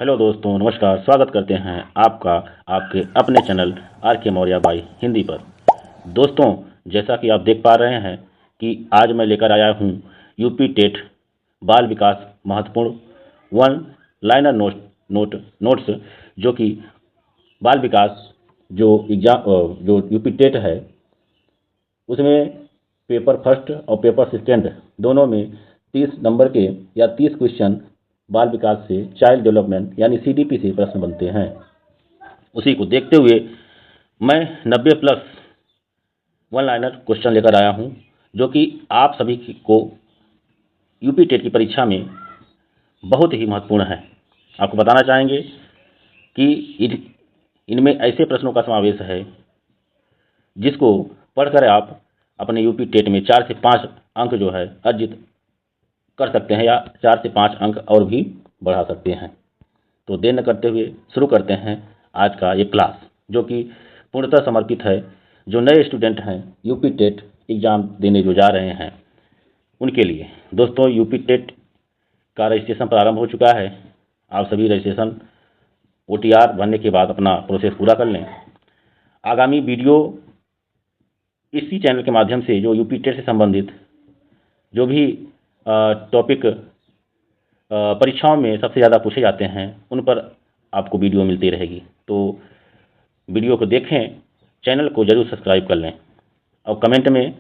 Hello दोस्तों, नमस्कार। स्वागत करते हैं आपका आपके अपने चैनल आर के मौर्य बाई हिंदी पर। दोस्तों, जैसा कि आप देख पा रहे हैं कि आज मैं लेकर आया हूँ यूपी टेट बाल विकास महत्वपूर्ण वन लाइनर नोट्स, जो कि बाल विकास जो जो यूपी टेट है उसमें पेपर फर्स्ट और पेपर सेकेंड दोनों में 30 नंबर के या 30 क्वेश्चन बाल विकास से, चाइल्ड डेवलपमेंट यानी सीडीपी से प्रश्न बनते हैं। उसी को देखते हुए मैं 90 प्लस वन लाइनर क्वेश्चन लेकर आया हूं, जो कि आप सभी को यूपी टेट की परीक्षा में बहुत ही महत्वपूर्ण है। आपको बताना चाहेंगे कि इनमें ऐसे प्रश्नों का समावेश है जिसको पढ़कर आप अपने यूपी टेट में 4 से 5 अंक जो है अर्जित कर सकते हैं, या 4 से 5 अंक और भी बढ़ा सकते हैं। तो देर न करते हुए शुरू करते हैं आज का ये क्लास, जो कि पूर्णतः समर्पित है जो नए स्टूडेंट हैं यूपी टेट एग्ज़ाम देने जो जा रहे हैं उनके लिए। दोस्तों, यूपी टेट का रजिस्ट्रेशन प्रारंभ हो चुका है। आप सभी रजिस्ट्रेशन ओटीआर भरने के बाद अपना प्रोसेस पूरा कर लें। आगामी वीडियो इसी चैनल के माध्यम से जो यूपी टेट से संबंधित जो भी टॉपिक परीक्षाओं में सबसे ज़्यादा पूछे जाते हैं उन पर आपको वीडियो मिलती रहेगी। तो वीडियो को देखें, चैनल को जरूर सब्सक्राइब कर लें और कमेंट में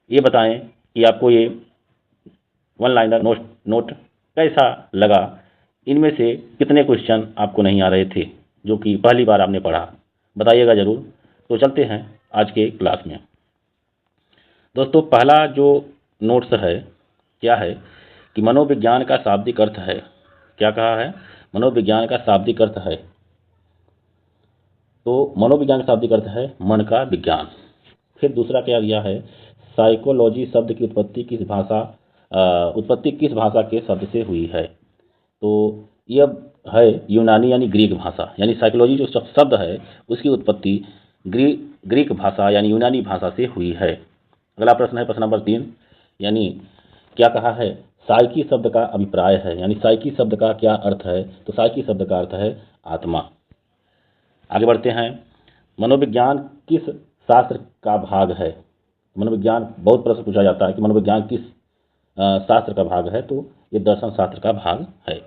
ये बताएं कि आपको ये वन लाइनर नोट कैसा लगा। इनमें से कितने क्वेश्चन आपको नहीं आ रहे थे जो कि पहली बार आपने पढ़ा, बताइएगा ज़रूर। तो चलते हैं आज के क्लास में। दोस्तों, पहला जो नोट्स है क्या है कि मनोविज्ञान का शाब्दिक अर्थ है। क्या कहा है? मनोविज्ञान का शाब्दिक अर्थ है। तो मनोविज्ञान का शाब्दिक अर्थ है मन का विज्ञान। फिर दूसरा क्या दिया है? साइकोलॉजी शब्द की उत्पत्ति किस भाषा के शब्द से हुई है। तो यह है यूनानी यानी ग्रीक भाषा, यानी साइकोलॉजी जो शब्द है उसकी उत्पत्ति ग्रीक भाषा यानी यूनानी भाषा से हुई है। अगला प्रश्न है प्रश्न नंबर 3, यानी क्या कहा है? साइकी शब्द का अभिप्राय है, यानी साइकी शब्द का क्या अर्थ है? तो साइकी शब्द का अर्थ है आत्मा। आगे बढ़ते हैं। मनोविज्ञान किस शास्त्र का भाग है? मनोविज्ञान बहुत प्रश्न पूछा जाता है कि मनोविज्ञान किस शास्त्र का भाग है, तो ये दर्शन शास्त्र का भाग है।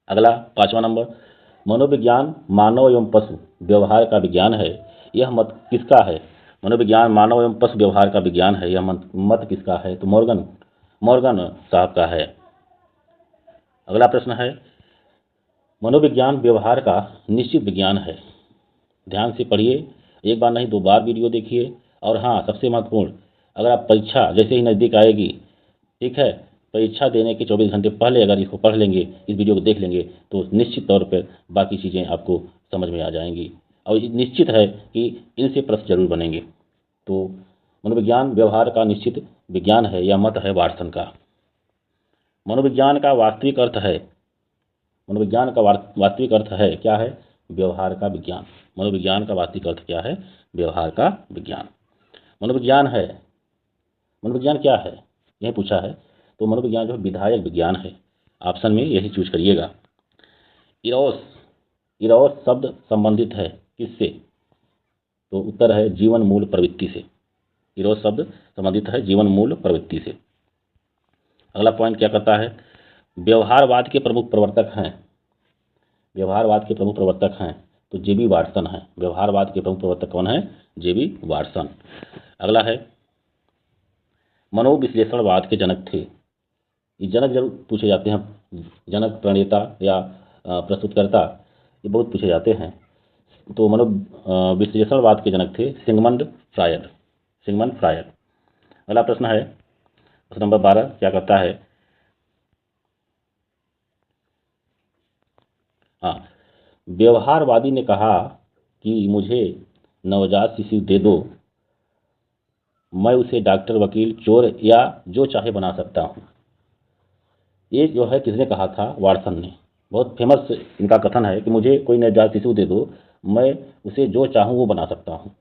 अगला 5वां नंबर, मनोविज्ञान मानव एवं पशु व्यवहार का विज्ञान है। यह मत किसका है? मनोविज्ञान मानव एवं पशु व्यवहार का विज्ञान है, यह मत किसका है? तो मॉर्गन साहब का है। अगला प्रश्न है, मनोविज्ञान व्यवहार का निश्चित विज्ञान है। ध्यान से पढ़िए, एक बार नहीं 2 बार वीडियो देखिए। और हाँ, सबसे महत्वपूर्ण, अगर आप परीक्षा जैसे ही नज़दीक आएगी, ठीक है, परीक्षा देने के 24 घंटे पहले अगर इसको पढ़ लेंगे, इस वीडियो को देख लेंगे, तो निश्चित तौर पर बाकी चीज़ें आपको समझ में आ जाएंगी और निश्चित है कि इनसे प्रश्न जरूर बनेंगे। तो मनोविज्ञान व्यवहार का निश्चित विज्ञान है, यह मत है वाटसन का। मनोविज्ञान का वास्तविक अर्थ है, मनोविज्ञान का वास्तविक अर्थ है क्या है? व्यवहार का विज्ञान। मनोविज्ञान का वास्तविक अर्थ क्या है? व्यवहार का विज्ञान। मनोविज्ञान है, मनोविज्ञान क्या है यह पूछा है, तो मनोविज्ञान जो है विधायक विज्ञान है। ऑप्शन में यही चूज करिएगा। इरोस शब्द संबंधित है किससे? तो उत्तर है जीवन मूल प्रवृत्ति से। इरोस शब्द संबंधित है जीवन मूल प्रवृत्ति से। अगला पॉइंट क्या करता है? व्यवहारवाद के प्रमुख प्रवर्तक हैं। व्यवहारवाद के प्रमुख प्रवर्तक हैं तो जेबी वाटसन है। व्यवहारवाद के प्रमुख प्रवर्तक कौन है? जेबी वाटसन। अगला है, मनोविश्लेषणवाद के जनक थे। ये जनक जरूर पूछे जाते हैं, जनक, प्रणेता या प्रस्तुतकर्ता, ये बहुत पूछे जाते हैं। तो मनोविश्लेषणवाद के जनक थे सिगमंड फ्रायड। अगला प्रश्न है प्रश्न नंबर 12, क्या करता है? हाँ, व्यवहारवादी ने कहा कि मुझे नवजात शिशु दे दो, मैं उसे डॉक्टर, वकील, चोर या जो चाहे बना सकता हूँ। ये जो है किसने कहा था? वाटसन ने। बहुत फेमस इनका कथन है कि मुझे कोई नवजात शिशु दे दो, मैं उसे जो चाहूँ वो बना सकता हूँ।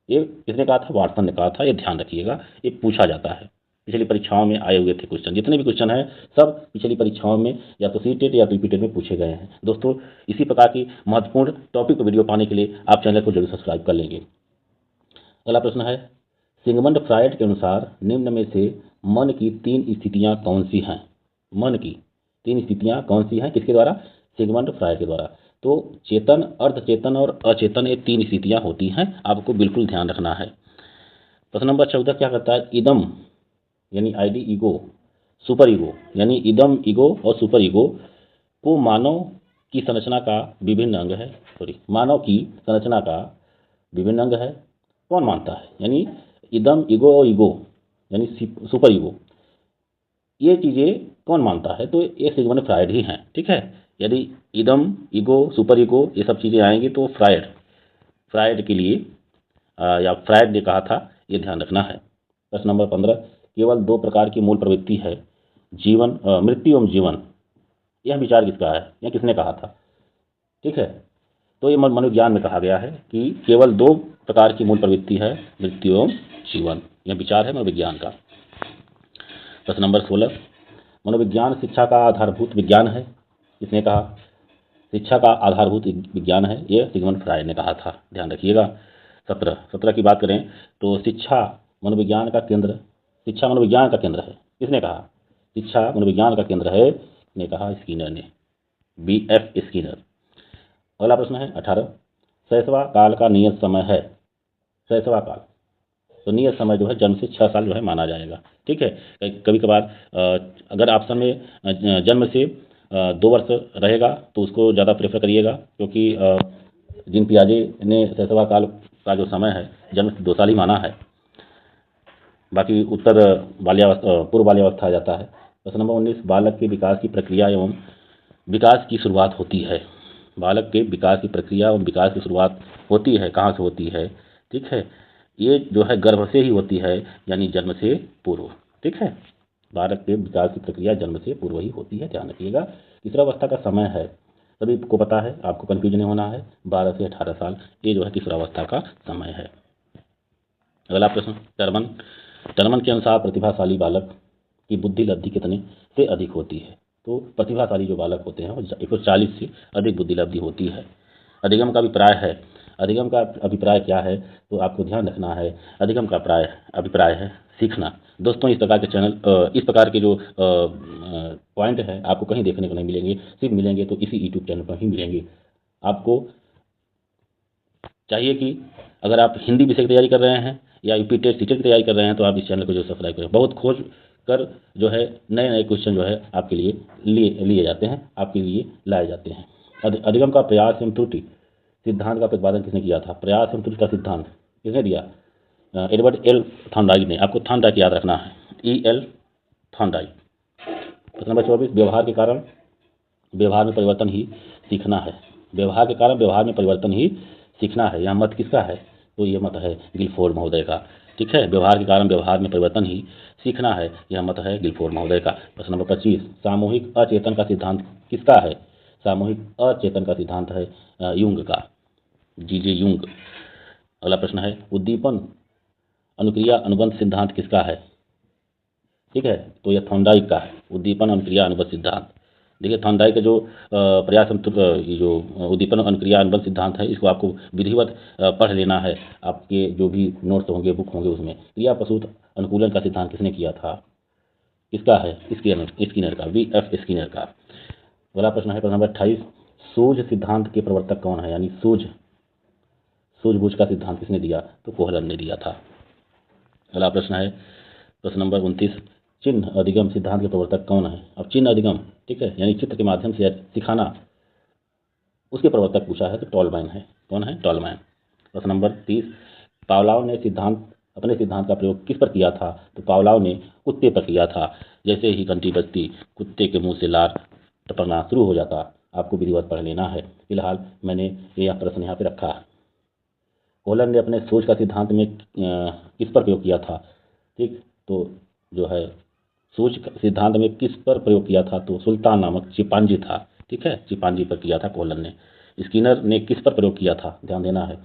ये किसने कहा था? वाटसन ने कहा था। ये ध्यान रखिएगा, ये पूछा जाता है, पिछली परीक्षाओं में आए हुए थे क्वेश्चन। जितने भी क्वेश्चन हैं सब पिछली परीक्षाओं में या तो सीटेट या टीपीटेट में पूछे गए हैं। दोस्तों, इसी प्रकार की महत्वपूर्ण टॉपिक वीडियो पाने के लिए आप चैनल को जरूर सब्सक्राइब कर लेंगे। अगला प्रश्न है, सिगमंड फ्रायड के अनुसार निम्न में से मन की 3 स्थितियां कौन सी हैं? मन की 3 स्थितियां कौन सी हैं? किसके द्वारा? सिगमंड फ्रायड के द्वारा। तो चेतन, अर्धचेतन और अचेतन, ये 3 स्थितियां होती हैं, आपको बिल्कुल ध्यान रखना है। प्रश्न नंबर 14 क्या कहता है? इदम यानी आईडी, ईगो, सुपर ईगो यानी इदम ईगो और सुपर ईगो को मानव की संरचना का विभिन्न अंग है। मानव की संरचना का विभिन्न अंग है। कौन मानता है? यानी इदम, ईगो और ईगो यानी सुपर ईगो, ये चीज़ें कौन मानता है? तो ये सिगमंड फ्रायड ही हैं। ठीक है, यदि इदम, ईगो, सुपर ईगो ये सब चीज़ें आएंगी तो फ्रायड के लिए या फ्रायड ने कहा था, ये ध्यान रखना है। प्रश्न नंबर 15, केवल 2 प्रकार की मूल प्रवृत्ति है, जीवन, मृत्यु एवं जीवन। यह विचार किसका है? यह किसने कहा था? ठीक है, तो ये मनोविज्ञान में कहा गया है कि केवल 2 प्रकार की मूल प्रवृत्ति है, मृत्यु एवं जीवन। यह विचार है मनोविज्ञान का। प्रश्न नंबर 16, मनोविज्ञान शिक्षा का आधारभूत विज्ञान है। किसने कहा? शिक्षा का आधारभूत विज्ञान है, यह सिगमंड फ्रायड ने कहा था, ध्यान रखिएगा। 17 की बात करें तो शिक्षा मनोविज्ञान का केंद्र है। किसने कहा? शिक्षा मनोविज्ञान का केंद्र है, ने कहा स्किनर ने, BF स्किनर। अगला प्रश्न है 18, शैशवा काल का नियत समय है। शैशवा काल, तो नियत समय जो है जन्म से 6 साल जो है माना जाएगा। ठीक है, कभी कभार अगर ऑप्शन में जन्म से 2 वर्ष रहेगा तो उसको ज़्यादा प्रेफर करिएगा, क्योंकि जीन पियाजे ने शैशवा काल का जो समय है जन्म से 2 साल ही माना है, बाकी उत्तर पूर्व बाल्यावस्था आ जाता है। प्रश्न नंबर 19, बालक के विकास की प्रक्रिया एवं विकास की शुरुआत होती है। बालक के विकास की प्रक्रिया एवं विकास की शुरुआत होती है, कहाँ से होती है? ठीक है, ये जो है गर्भ से ही होती है, यानी जन्म से पूर्व। ठीक है, बालक के विकास की प्रक्रिया जन्म से पूर्व ही होती है, ध्यान रखिएगा। किशोरावस्था का समय है, सभी को पता है, आपको कंफ्यूज नहीं होना है, 12 से 18 साल, ये जो है किशोरावस्था का समय है। अगला प्रश्न, टर्मन के अनुसार प्रतिभाशाली बालक की बुद्धि लब्धि कितने से अधिक होती है? तो प्रतिभाशाली जो बालक होते हैं वो 140 से अधिक बुद्धि लब्धि होती है। अधिगम का अभिप्राय क्या है? तो आपको ध्यान रखना है, अधिगम का अभिप्राय है सीखना। दोस्तों, इस प्रकार के जो पॉइंट है आपको कहीं देखने को नहीं मिलेंगे, सिर्फ मिलेंगे तो इसी यूट्यूब चैनल पर ही मिलेंगे। आपको चाहिए कि अगर आप हिंदी विषय की तैयारी कर रहे हैं या यूपी टेट सीटेट की तैयारी कर रहे हैं तो आप इस चैनल को जो सब्सक्राइब करें। बहुत खोज कर जो है नए क्वेश्चन जो है आपके लिए लिए जाते हैं, आपके लिए लाए जाते हैं। अधिगम का प्रयास एवं त्रुटि सिद्धांत का प्रतिपादन किसने किया था? प्रयास एवं त्रुटि का सिद्धांत किसने दिया? एडवर्ड एल थॉर्नडाइक ने। आपको थॉर्नडाइक याद रखना है, EL थॉर्नडाइक। प्रश्न नंबर 24, व्यवहार के कारण व्यवहार में परिवर्तन ही सीखना है। व्यवहार के कारण व्यवहार में परिवर्तन ही सीखना है, यह मत किसका है? तो ये मत है गिलफोर्ड महोदय का। ठीक है, व्यवहार के कारण व्यवहार में परिवर्तन ही सीखना है, यह मत है गिलफोर्ड महोदय का। प्रश्न नंबर 25, सामूहिक अचेतन का सिद्धांत किसका है? सामूहिक अचेतन का सिद्धांत है यूंग का, J.J. यूंग। अगला प्रश्न है, उद्दीपन अनुक्रिया अनुबंध सिद्धांत किसका है? ठीक है, तो यह थॉर्नडाइक का है, उद्दीपन अनुक्रिया अनुबंध सिद्धांत। देखिए, थॉर्नडाइक का जो ये जो उद्दीपन अनुक्रिया अनुबंध सिद्धांत है, इसको आपको विधिवत पढ़ लेना है। आपके जो भी नोट्स होंगे, बुक होंगे, उसमें क्रिया प्रसूत अनुकूलन का सिद्धांत किसने किया था? किसका है? स्किनर का, BF स्किनर का। अगला प्रश्न है प्रश्न नंबर 28, सूझ सिद्धांत के प्रवर्तक कौन है? यानी सूझबूझ का सिद्धांत किसने दिया? तो कोहलन ने दिया था। अगला प्रश्न है प्रश्न नंबर 29, चिन्ह अधिगम सिद्धांत के प्रवर्तक कौन है? अब चिन्ह अधिगम, ठीक है, यानी चित्र के माध्यम से सिखाना, उसके प्रवर्तक पूछा है तो टॉलमैन है। कौन है? टॉलमैन। प्रश्न नंबर 30, पावलोव ने अपने सिद्धांत का प्रयोग किस पर किया था? तो पावलोव ने कुत्ते पर किया था। जैसे ही घंटी बजती कुत्ते के मुंह से लार टपकना शुरू हो जाता। आपको विधिवत पढ़ लेना है। फिलहाल मैंने यह प्रश्न यहाँ पे रखा है। कोहलन ने अपने सोच का सिद्धांत में किस पर प्रयोग किया था? ठीक, तो जो है सोच सिद्धांत में किस पर प्रयोग किया था? तो सुल्तान नामक चिंपांजी था। ठीक है, चिंपांजी पर किया था कोहलन ने। स्किनर ने किस पर प्रयोग किया था? ध्यान देना है,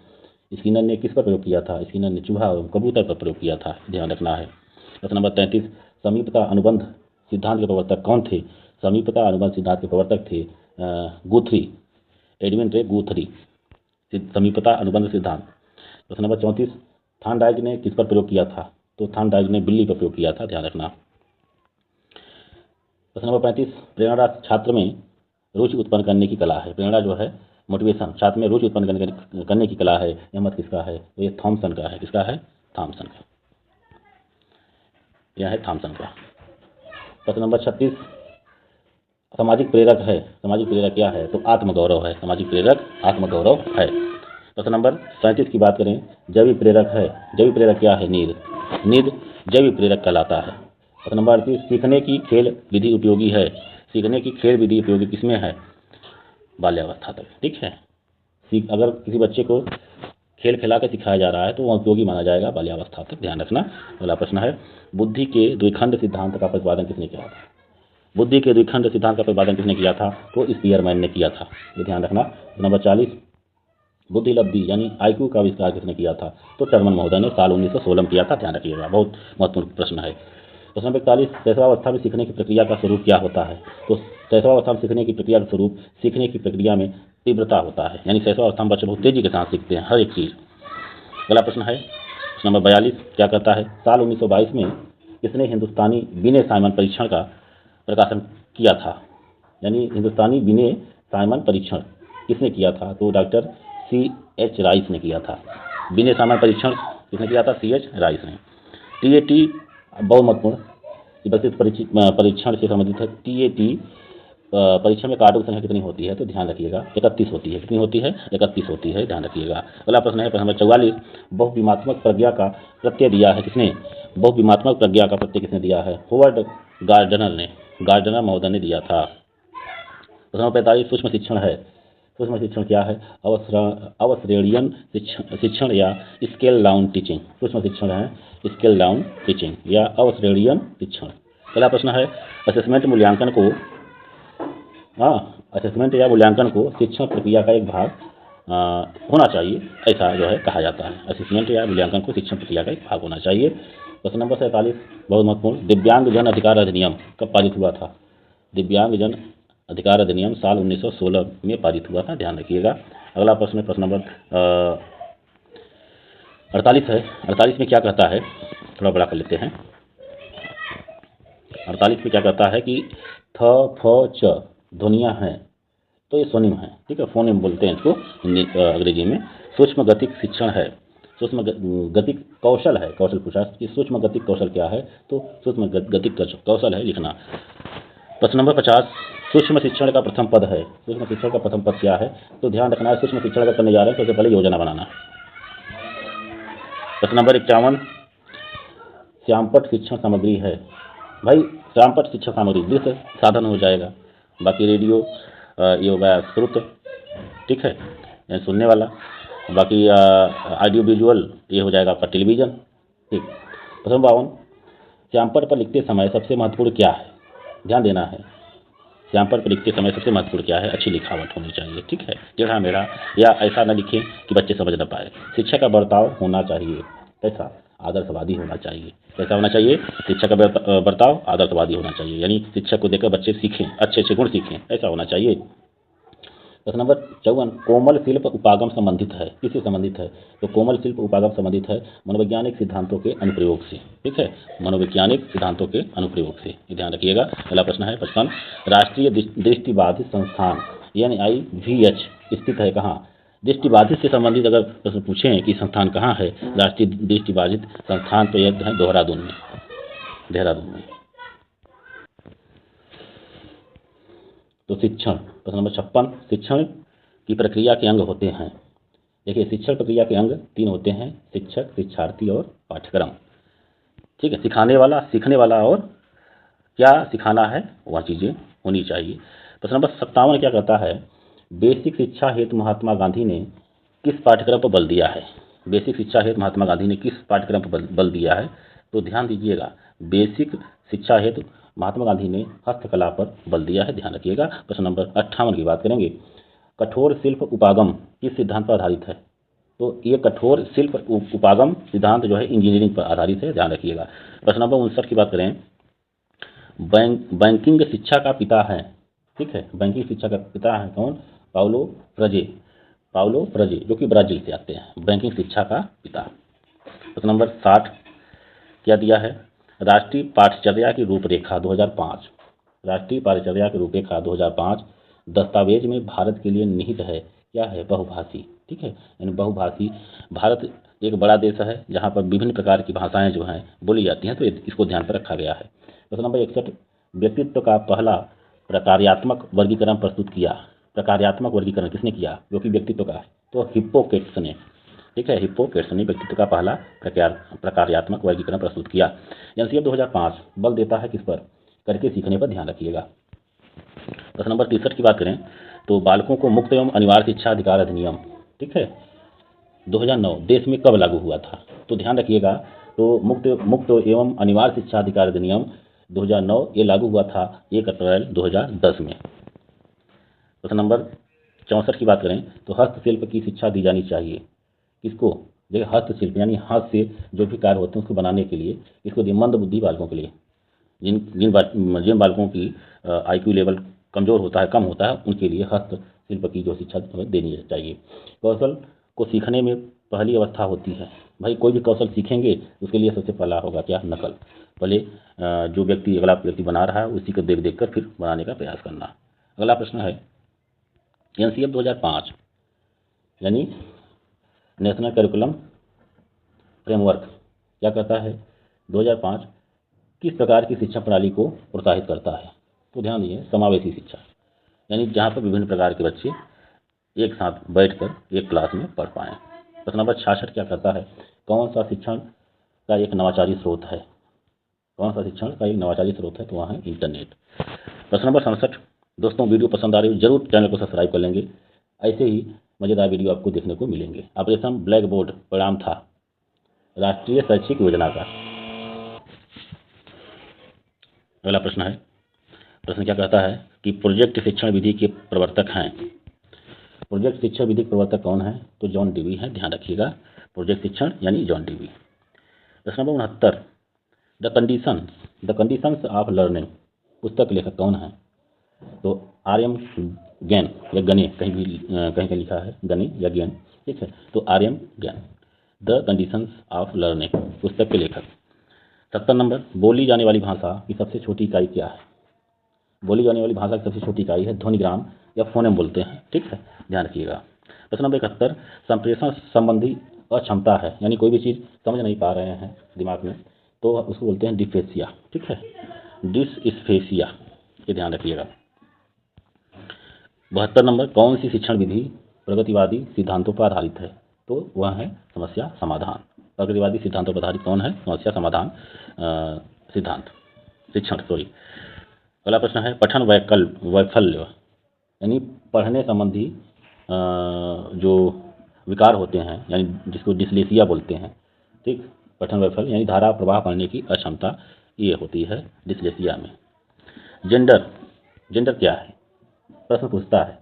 स्किनर ने किस पर प्रयोग किया था? स्किनर ने चूहा और कबूतर पर प्रयोग किया था, ध्यान रखना है। प्रश्न नंबर 33, समीपता अनुबंध सिद्धांत के प्रवर्तक कौन थे? समीपता अनुबंध सिद्धांत के प्रवर्तक थे गुथरी, एडविन रे गुथरी, समीपता अनुबंध सिद्धांत। प्रश्न नंबर 34, थॉर्नडाइक ने किस पर प्रयोग किया था? तो थॉर्नडाइक ने बिल्ली पर प्रयोग किया था, ध्यान रखना। प्रश्न नंबर 35, प्रेरणा छात्र में रुचि उत्पन्न करने की कला है। प्रेरणा जो है मोटिवेशन, छात्र में रुचि उत्पन्न करने की कला है, यह मत किसका है? तो ये थॉमसन का है। किसका है? थॉमसन का, यह है थॉमसन का। प्रश्न नंबर 36, सामाजिक प्रेरक है। सामाजिक प्रेरक क्या है? तो आत्मगौरव है। सामाजिक प्रेरक आत्मगौरव है। प्रश्न नंबर 37 की बात करें, जैविक प्रेरक है। जैविक प्रेरक क्या है? नींद। नींद जैविक प्रेरक कहलाता है। प्रश्न नंबर 38, सीखने की खेल विधि उपयोगी है। सीखने की खेल विधि उपयोगी किसमें है? बाल्यावस्था तक, ठीक है। अगर किसी बच्चे को खेल खिला के सिखाया जा रहा है तो वह उपयोगी माना जाएगा बाल्यावस्था तक, ध्यान रखना। अगला प्रश्न है, बुद्धि के द्विखंड सिद्धांत का प्रतिपादन किसने किया था? बुद्धि के द्विखंड सिद्धांत का प्रतिपादन किसने किया था? तो स्पीयरमैन ने किया था, ये ध्यान रखना। नंबर 40, बुद्धि लब्धि यानी आईक्यू का आविष्कार किसने किया था? तो टर्मन महोदय ने साल 1916 में किया था, ध्यान रखिएगा, बहुत महत्वपूर्ण प्रश्न है। प्रश्न नंबर 41, शैशवावस्था में सीखने की प्रक्रिया का स्वरूप क्या होता है? तो शैशवावस्था में सीखने की प्रक्रिया का स्वरूप सीखने की प्रक्रिया में तीव्रता होता है, यानी शैशवावस्था में बच्चे बहुत तेजी के साथ सीखते हैं हर एक चीज़। अगला प्रश्न है प्रश्न नंबर 42, क्या कहता है? साल 1922 में किसने हिंदुस्तानी बिने साइमन परीक्षण का प्रकाशन किया था? यानी हिंदुस्तानी बिने साइमन परीक्षण किसने किया था? तो डॉक्टर C.H. राइस ने किया था। बिने साइमन परीक्षण किसने किया था? C.H. राइस ने। TAT बहुत महत्वपूर्ण विकसित परीक्षण से संबंधित है। TAT परीक्षण में कार्डों की संख्या कितनी होती है? तो ध्यान रखिएगा 31 होती है। कितनी होती है? 31 होती है, ध्यान रखिएगा। अगला प्रश्न है प्रश्न नंबर 44, बहुविमात्मक प्रज्ञा का प्रत्यय दिया है किसने? बहुविमात्मक प्रज्ञा का प्रत्यय किसने दिया है? होवर्ड गार्डनर ने, गार्डनर महोदय ने दिया था। प्रश्न नंबर 45, सूक्ष्म शिक्षण है। सूक्ष्म शिक्षण क्या है? अवश्रेणीयन शिक्षण या स्केल डाउन टीचिंग। सूक्ष्म शिक्षण है स्केल डाउन टीचिंग या अवश्रेणीयन शिक्षण। अगला प्रश्न है, असेसमेंट मूल्यांकन को असेसमेंट या मूल्यांकन को शिक्षण प्रक्रिया का एक भाग होना चाहिए, ऐसा जो है कहा जाता है। असेसमेंट या मूल्यांकन को शिक्षण प्रक्रिया का एक भाग होना चाहिए। प्रश्न नंबर 47 बहुत महत्वपूर्ण, दिव्यांगजन अधिकार अधिनियम कब पारित हुआ था? दिव्यांगजन अधिकार अधिनियम साल 1916 में पारित हुआ था, ध्यान रखिएगा। अगला प्रश्न प्रश्न नंबर 48 है। 48 में क्या कहता है? थोड़ा बड़ा कर लेते हैं। 48 में क्या कहता है कि थ फ च ध्वनियाँ हैं, तो ये स्वनिम है, ठीक है, फोनिम बोलते हैं इसको अंग्रेजी में। सूक्ष्म गतिक शिक्षण है, सूक्ष्म गतिक कौशल है। कौशल पूछा कि सूक्ष्म गतिक कौशल क्या है? तो सूक्ष्म गतिक कौशल है लिखना। प्रश्न नंबर 50, सूक्ष्म शिक्षण का प्रथम पद है। सूक्ष्म शिक्षण का प्रथम पद क्या है? तो ध्यान रखना है, सूक्ष्म शिक्षण का करने जा रहे हैं तो सबसे पहले योजना बनाना। प्रश्न नंबर 51, श्यामपट्ट शिक्षण सामग्री है। भाई श्यामपट्ट शिक्षण सामग्री दृश्य साधन हो जाएगा, बाकी रेडियो ये हो गया श्रुत, ठीक है, सुनने वाला, बाकी ऑडियो विजुअल ये हो जाएगा आपका टेलीविज़न, ठीक। प्रश्न 52, श्यामपट्ट पर लिखते समय सबसे महत्वपूर्ण क्या है? ध्यान देना है, श्यामपट्ट पर लिखते समय सबसे महत्वपूर्ण क्या है? अच्छी लिखावट होनी चाहिए, ठीक है, टेढ़ा मेढ़ा या ऐसा न लिखें कि बच्चे समझ न पाए। शिक्षा का बर्ताव होना चाहिए कैसा? आदर्शवादी होना चाहिए। कैसा होना चाहिए? शिक्षा का बर्ताव आदर्शवादी होना चाहिए, यानी शिक्षक को देखकर बच्चे सीखें, अच्छे अच्छे गुण सीखें, ऐसा होना चाहिए। प्रश्न नंबर 54, कोमल शिल्प उपागम संबंधित है, किससे संबंधित है? तो कोमल शिल्प उपागम संबंधित है मनोवैज्ञानिक सिद्धांतों के अनुप्रयोग से, ठीक है, मनोवैज्ञानिक सिद्धांतों के अनुप्रयोग से, ये ध्यान रखिएगा। अगला प्रश्न है 55, राष्ट्रीय दृष्टिबाधित संस्थान NIVH स्थित है कहाँ? दृष्टिबाधित से संबंधित अगर प्रश्न पूछें कि संस्थान कहाँ है, राष्ट्रीय दृष्टिबाधित संस्थान तो यह है देहरादून में, देहरादून में। तो शिक्षण, प्रश्न नंबर 56, शिक्षण की प्रक्रिया के अंग होते हैं। देखिए शिक्षण प्रक्रिया के अंग 3 होते हैं, शिक्षक, शिक्षार्थी और पाठ्यक्रम, ठीक है, सिखाने वाला, सीखने वाला और क्या सिखाना है वह चीज़ें होनी चाहिए। प्रश्न नंबर 57 क्या कहता है? बेसिक शिक्षा हेतु महात्मा गांधी ने किस पाठ्यक्रम पर बल दिया है? बेसिक शिक्षा हेतु महात्मा गांधी ने किस पाठ्यक्रम पर बल दिया है? तो ध्यान दीजिएगा, बेसिक शिक्षा हेतु महात्मा गांधी ने हस्तकला पर बल दिया है, ध्यान रखिएगा। प्रश्न नंबर 58 की बात करेंगे, कठोर शिल्प उपागम किस सिद्धांत पर आधारित है? तो ये कठोर शिल्प उपागम सिद्धांत जो है इंजीनियरिंग पर आधारित है, ध्यान रखिएगा। प्रश्न नंबर 59 की बात करें, बैंकिंग शिक्षा का पिता है, ठीक है, बैंकिंग शिक्षा का पिता है कौन? पाउलो फ्रेजे। पाउलो फ्रेजे जो कि ब्राजील से आते हैं, बैंकिंग शिक्षा का पिता। प्रश्न नंबर 60 क्या दिया है? राष्ट्रीय पाठचर्या की रूपरेखा 2005। राष्ट्रीय पाठचर्या की रूपरेखा 2005 दस्तावेज में भारत के लिए निहित है। क्या है? बहुभाषी, ठीक है, यानी बहुभाषी। भारत एक बड़ा देश है जहाँ पर विभिन्न प्रकार की भाषाएं जो हैं बोली जाती हैं, तो इसको ध्यान पर रखा गया है। प्रश्न नंबर 61 व्यक्तित्व का पहला प्रकार्यात्मक वर्गीकरण प्रस्तुत किया। प्रकार्यात्मक वर्गीकरण किसने किया? जो कि व्यक्तित्व का है, तो हिप्पोक्रेट्स ने, ठीक है, हिप्पोक्रेट्स ने व्यक्तित्व का पहला प्रकार्यात्मक वर्गीकरण प्रस्तुत किया। एनसीएफ 2005 बल देता है किस पर? करके सीखने पर ध्यान रखिएगा। प्रश्न नंबर 63 की बात करें तो बालकों को मुक्त एवं अनिवार्य शिक्षा अधिकार अधिनियम, ठीक है, 2009 देश में कब लागू हुआ था? तो ध्यान रखिएगा, तो मुक्त एवं अनिवार्य शिक्षा अधिकार अधिनियम 2009 ये लागू हुआ था 1 अप्रैल 2010 में। प्रश्न नंबर 64 की बात करें तो हस्तशिल्प की शिक्षा दी जानी चाहिए। किसको? देखिए, हस्तशिल्प यानी हाथ से जो भी कार्य होते हैं उसको बनाने के लिए इसको दिए मंद बुद्धि बालकों के लिए, जिन बालकों की IQ लेवल कमजोर होता है, कम होता है, उनके लिए हस्तशिल्प की जो शिक्षा देनी चाहिए। कौशल को सीखने में पहली अवस्था होती है। भाई कोई भी कौशल सीखेंगे उसके लिए सबसे पहला होगा क्या? नकल। पहले जो व्यक्ति अगला व्यक्ति बना रहा है उसी को देख देख कर फिर बनाने का प्रयास करना। अगला प्रश्न है एनसीएफ 2005 यानी नेशनल करिकुलम फ्रेमवर्क क्या कहता है? 2005 किस प्रकार की शिक्षा प्रणाली को प्रोत्साहित करता है? तो ध्यान दीजिए, समावेशी शिक्षा, यानी जहाँ पर विभिन्न प्रकार के बच्चे एक साथ बैठकर एक क्लास में पढ़ पाएं। प्रश्न नंबर 66 क्या कहता है? कौन सा शिक्षण का एक नवाचारी स्रोत है? कौन सा शिक्षण का एक नवाचारी स्रोत है? तो वहाँ है इंटरनेट। प्रश्न नंबर 67 दोस्तों वीडियो पसंद आ रही हो जरूर चैनल को सब्सक्राइब कर लेंगे, ऐसे ही मजेदार वीडियो आपको देखने को मिलेंगे। ऑपरेशन ब्लैक बोर्ड परिणाम था राष्ट्रीय शैक्षिक योजना का। अगला प्रश्न है, प्रश्न क्या कहता है कि प्रोजेक्ट शिक्षण विधि के प्रवर्तक हैं। प्रोजेक्ट शिक्षण विधि के प्रवर्तक कौन है? तो जॉन डीवी है, ध्यान रखिएगा, प्रोजेक्ट शिक्षण यानी जॉन डीवी। प्रश्न number 69 the conditions of learning पुस्तक के लेखक कौन है? तो RM गैन या गने, कहीं लिखा है गने या गैन, ठीक है, तो RM Gagne the conditions of learning पुस्तक के लेखक। 70 नंबर बोली जाने वाली भाषा की सबसे छोटी इकाई क्या है? बोली जाने वाली भाषा की सबसे छोटी इकाई है ध्वनिग्राम या फोनेम बोलते हैं, ठीक है, ध्यान रखिएगा। प्रश्न नंबर 71 संप्रेषण संबंधी अक्षमता है, यानी कोई भी चीज़ समझ नहीं पा रहे हैं दिमाग में तो उसको बोलते हैं डिस्फेसिया, ठीक है, डिस्फेसिया, ये ध्यान रखिएगा। 72 नंबर कौन सी शिक्षण विधि प्रगतिवादी सिद्धांतों पर आधारित है? तो वह है समस्या समाधान। प्रगतिवादी सिद्धांतों पर आधारित कौन है? समस्या समाधान सिद्धांत शिक्षण, सॉरी। अगला प्रश्न है पठन वैफल्य यानी पढ़ने संबंधी जो विकार होते हैं, यानी जिसको डिस्लेक्सिया बोलते हैं, ठीक, पठन वैफल्य यानी धारा प्रवाह पढ़ने की अक्षमता, ये होती है डिस्लेक्सिया में। जेंडर क्या है? प्रश्न पूछता है,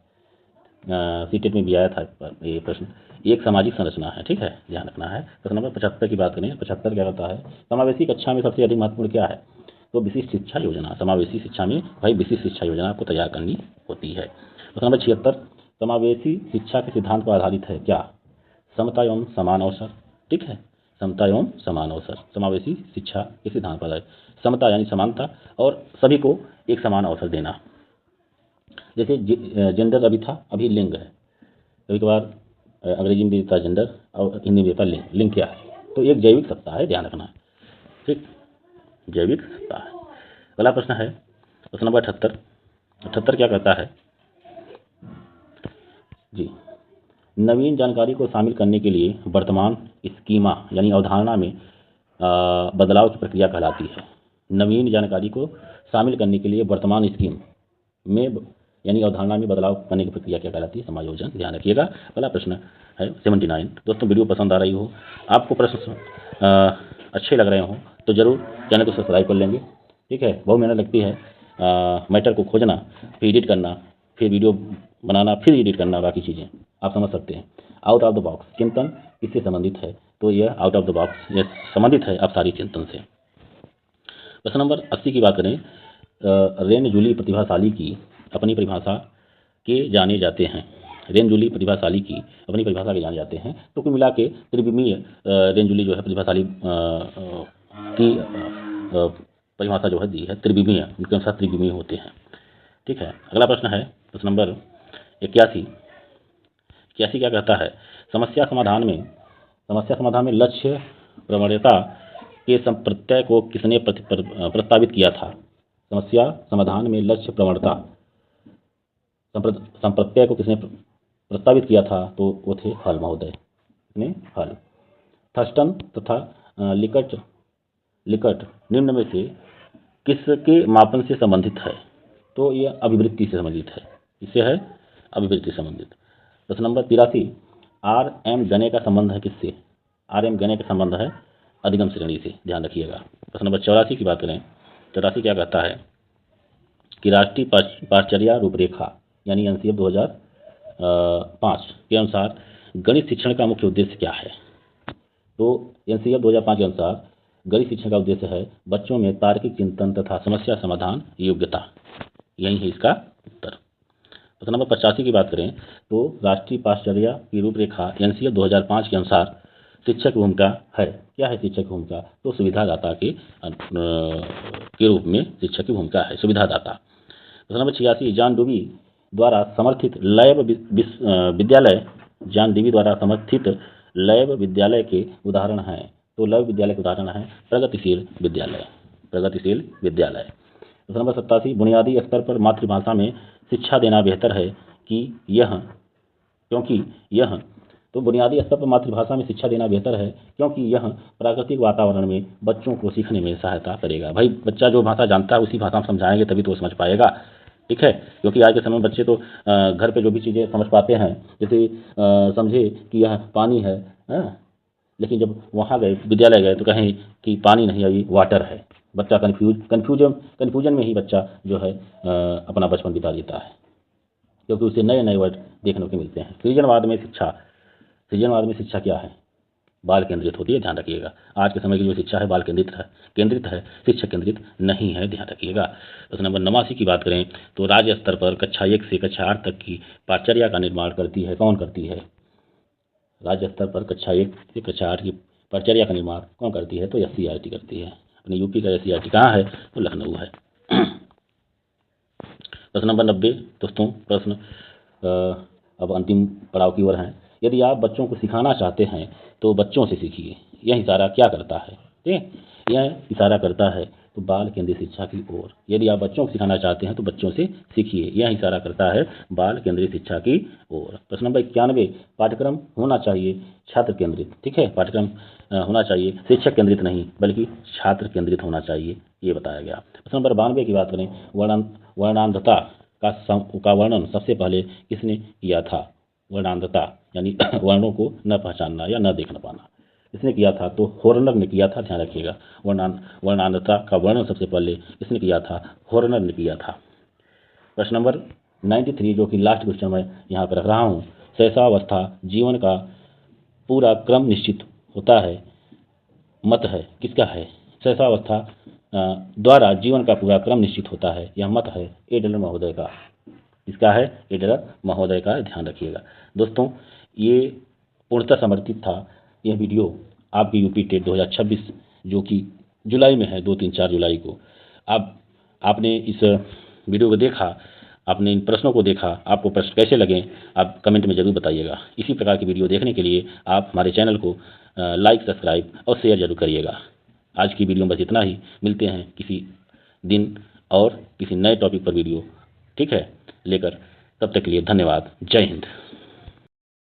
सीटेट में भी आया था ये प्रश्न। एक सामाजिक संरचना है, ठीक है, ध्यान रखना है। प्रश्न नंबर 75 की बात करें, 75 क्या होता है? समावेशी कक्षा में सबसे अधिक महत्वपूर्ण क्या है? तो विशिष्ट शिक्षा योजना। समावेशी शिक्षा में भाई विशिष्ट शिक्षा योजना आपको तैयार करनी होती है। प्रश्न नंबर 76 समावेशी शिक्षा के सिद्धांत पर आधारित है क्या? समता एवं समान अवसर, ठीक है, समता एवं समान अवसर समावेशी शिक्षा के सिद्धांत पर आधारित। समता यानी समानता और सभी को एक समान अवसर देना। जैसे जेंडर अभी था, अभी लिंग है, कभी कभार अंग्रेजी में भी देता है जेंडर और हिंदी में देता है लिंग। लिंग क्या है? तो एक जैविक सत्ता है, ध्यान रखना है, ठीक, जैविक सत्ता है। अगला प्रश्न है प्रश्न नंबर 78 क्या कहता है जी? नवीन जानकारी को शामिल करने के लिए वर्तमान स्कीमा यानी अवधारणा में बदलाव की प्रक्रिया कहलाती है। नवीन जानकारी को शामिल करने के लिए वर्तमान स्कीम में यानी अवधारणा में बदलाव करने की प्रक्रिया क्या कहलाती है? समायोजन, ध्यान रखिएगा। अगला प्रश्न है 79 दोस्तों वीडियो पसंद आ रही हो, आपको प्रश्न अच्छे लग रहे हो तो जरूर चैनल को सब्सक्राइब कर लेंगे, ठीक है। बहुत मेहनत लगती है मैटर को खोजना, फिर एडिट करना, फिर वीडियो बनाना, फिर एडिट करना, बाकी चीज़ें आप समझ सकते हैं। आउट ऑफ द बॉक्स चिंतन इससे संबंधित है, तो यह आउट ऑफ द बॉक्स ये संबंधित है अब सारी चिंतन से। प्रश्न नंबर 80 की बात करें रेन जूली प्रतिभाशाली की अपनी परिभाषा के जाने जाते हैं। रेन जूली प्रतिभाशाली की अपनी परिभाषा के जाने जाते हैं। तो कुल मिला के त्रिविमीय रेन जूली जो है प्रतिभाशाली की परिभाषा जो है दी है त्रिविमीय, जिनके अनुसार त्रिविमीय होते हैं। ठीक है, अगला प्रश्न है प्रश्न नंबर 81। क्या कहता है? समस्या समाधान में लक्ष्य प्रवणता के संप्रत्यय को किसने प्रस्तावित किया था? समस्या समाधान में लक्ष्य प्रवणता संप्रत्यय को किसने प्रस्तावित किया था? तो वो थे हल महोदय ने हल। थर्स्टन तथा लिकट निम्न में से किसके मापन से संबंधित है? तो यह अभिवृत्ति से संबंधित है। इससे है अभिवृत्ति संबंधित। प्रश्न नंबर 83। आर एम गणे का संबंध है किससे? आर एम गणे का संबंध है अधिगम श्रेणी से, ध्यान रखिएगा। प्रश्न नंबर 84 की बात करें। 84 क्या कहता है कि राष्ट्रीय पाठचर्या रूपरेखा यानी एनसीएफ 2005 के अनुसार गणित शिक्षण का मुख्य उद्देश्य क्या है? तो एनसीएफ 2005 के अनुसार गणित शिक्षण का उद्देश्य है बच्चों में तार्किक चिंतन तथा समस्या समाधान योग्यता। यही है इसका उत्तर। प्रश्न नंबर 85 की बात करें तो राष्ट्रीय पाठचर्या की रूपरेखा एनसीएफ 2005 के अनुसार शिक्षक की भूमिका है। क्या है शिक्षक की भूमिका? तो सुविधादाता के रूप में शिक्षक की भूमिका है, सुविधादाता। प्रश्न नंबर 86। जॉन डीवी द्वारा समर्थित लैब विद्यालय के उदाहरण हैं। तो लैब विद्यालय के उदाहरण हैं प्रगतिशील विद्यालय। प्रश्न नंबर 87। बुनियादी स्तर पर मातृभाषा में शिक्षा देना बेहतर है क्योंकि यह तो बुनियादी स्तर पर मातृभाषा में शिक्षा देना बेहतर है क्योंकि यह प्राकृतिक वातावरण में बच्चों को सीखने में सहायता करेगा। भाई बच्चा जो भाषा जानता है उसी भाषा में समझाएंगे तभी तो वो समझ पाएगा। ठीक है, क्योंकि आज के समय में बच्चे तो घर पे जो भी चीज़ें समझ पाते हैं, जैसे समझे कि यह पानी है, लेकिन जब वहाँ गए विद्यालय गए तो कहें कि पानी नहीं है, ये वाटर है। बच्चा कन्फ्यूजन में ही बच्चा जो है अपना बचपन बिता देता है, क्योंकि उसे नए नए वर्ड देखने को मिलते हैं। सृजनवाद में शिक्षा क्या है? बाल केंद्रित होती है, ध्यान रखिएगा। आज के समय की जो शिक्षा है बाल केंद्रित है, शिक्षक केंद्रित नहीं है, ध्यान रखिएगा। प्रश्न नंबर 89 की बात करें तो राज्य स्तर पर कक्षा 1 से कक्षा 8 तक की पाठचर्या का निर्माण करती है कौन करती है? राज्य स्तर पर कक्षा 1 से कक्षा 8 की पाठचर्या का निर्माण कौन करती है? तो एससीईआरटी करती है। अपने यूपी का एससीईआरटी कहाँ है? तो लखनऊ है। प्रश्न नंबर 90 दोस्तों, प्रश्न अब अंतिम पड़ाव की ओर हैं। यदि आप बच्चों को सिखाना चाहते हैं तो बच्चों से सीखिए। यह इशारा क्या करता है? यह इशारा करता है तो बाल केंद्रित शिक्षा की ओर। यदि आप बच्चों को सिखाना चाहते हैं तो बच्चों से सीखिए। यह इशारा करता है बाल केंद्रित शिक्षा की ओर। प्रश्न नंबर 91। पाठ्यक्रम होना चाहिए छात्र केंद्रित। ठीक है, पाठ्यक्रम होना चाहिए शिक्षक केंद्रित नहीं बल्कि छात्र केंद्रित होना चाहिए, ये बताया गया। प्रश्न नंबर 92 की बात करें। वर्णांधता का वर्णन सबसे पहले किसने किया था? वर्णांधता यानी वर्णों को न पहचानना या न देखना पाना, इसने किया था तो हॉर्नर ने किया था, ध्यान रखिएगा। वर्णांधता का वर्णन सबसे पहले किसने किया था? हॉर्नर ने किया था। प्रश्न नंबर 93 जो कि लास्ट क्वेश्चन मैं यहाँ पर रख रहा हूँ। शैशवावस्था जीवन का पूरा क्रम निश्चित होता है, मत है किसका है? शैशवावस्था द्वारा जीवन का पूरा क्रम निश्चित होता है, यह मत है एडलर महोदय का। इसका है एडलर महोदय का, ध्यान रखिएगा। दोस्तों ये पूर्णतः समर्पित था यह वीडियो आपकी यूपी टेट 2026 जो कि जुलाई में है, 2, 3, 4 जुलाई को। आपने इस वीडियो को देखा, आपने इन प्रश्नों को देखा, आपको प्रश्न कैसे लगे आप कमेंट में जरूर बताइएगा। इसी प्रकार की वीडियो देखने के लिए आप हमारे चैनल को लाइक, सब्सक्राइब और शेयर जरूर करिएगा। आज की वीडियो में बस इतना ही। मिलते हैं किसी दिन और किसी नए टॉपिक पर वीडियो, ठीक है, लेकर। तब तक के लिए धन्यवाद। जय हिंद।